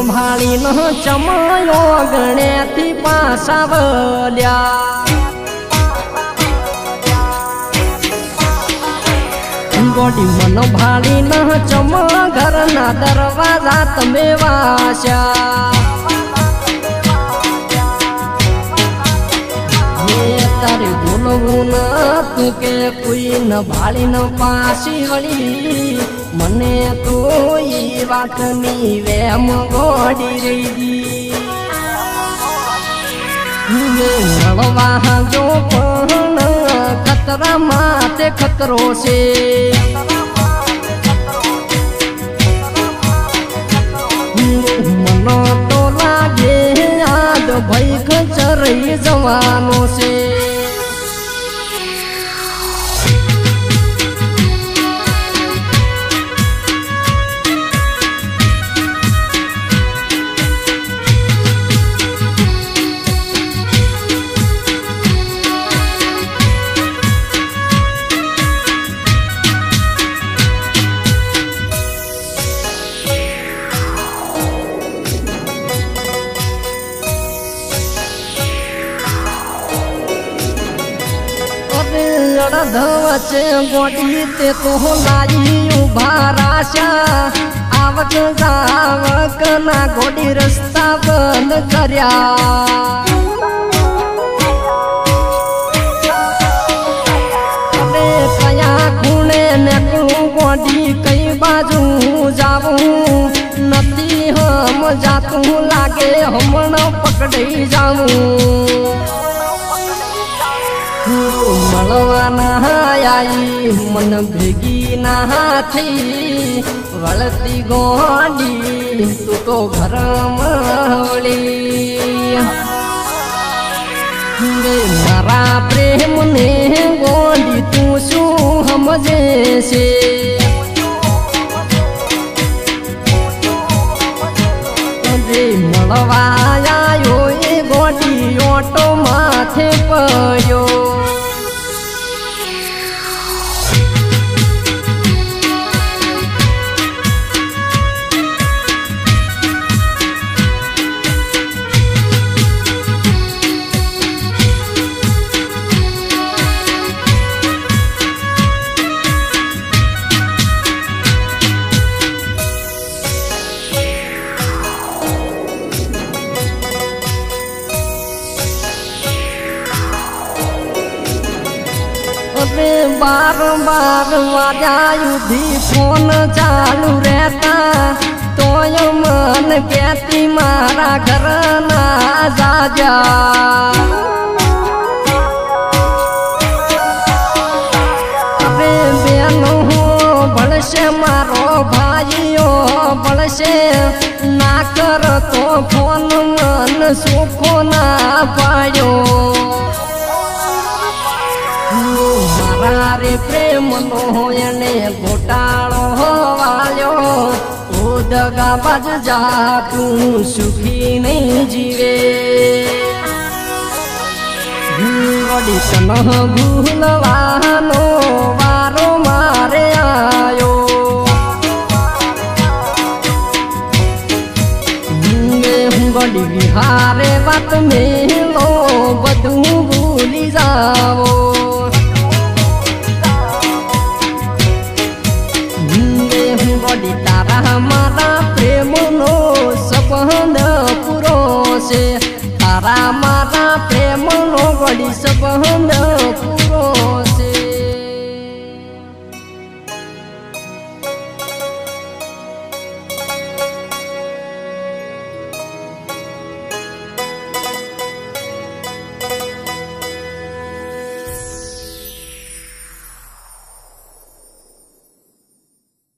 ભાળી ન ચમાયો ગણ્યાથી પાસા વલ્યા ગોડી મન ભાળી ન ચમ ઘરના દરવાજા તમે વાસ્યા તારે બોલવું ન તું કે કોઈ ન ભાળી ન પાસી વળી મને તો ઈ વાતની વેમ ગોડી રહી મળવા જો પણ ખતરામાં તે ખતરો છે મનો તો લાગે યાદ ભઈ ખચરાઈ જવાનો છે અડધવચે ગોડી તે તો લાઈ ઉભા રાશા આવક જાવક ના ગોડી રસ્તા બંધ કર્યા અરે કયા ખૂણે નીકળું ગોડી કઈ બાજુ જાવું નથી હમ જાતું લાગે હમણાં પકડી જાવું મળવાના આઈ મન ભેગી ના થઈ વળતી ગોડી તું તો ઘરમાં વળી મારા પ્રેમને ગોડી તું શું સમજે છે મળવા આવ્યો એ ગોડી ઓટો માથે પડ્યો બાર બાર વાગ્યા યુધી ફોન ચાલુ રહેતા તોય મન કહેતી મારા ઘરના જાજા હવે બેનો ભળશે મારો ભાઈઓ ભળશે ના કરતો ફોન મન સુખો ના પાડ્યો મારે પ્રેમનો એને ઘોટાળો વાળ્યો ઓ દગા બાજ જા તું સુખી નહીં જીવે વડી તન ભૂલવાનો વારો મારે આયો વડી વિહારે વાત મેલો બધું ભૂલી જાવો તારા મારા પ્રેમનો સંબંધ પૂરો છે તારા મારા પ્રેમનો વળી સંબંધ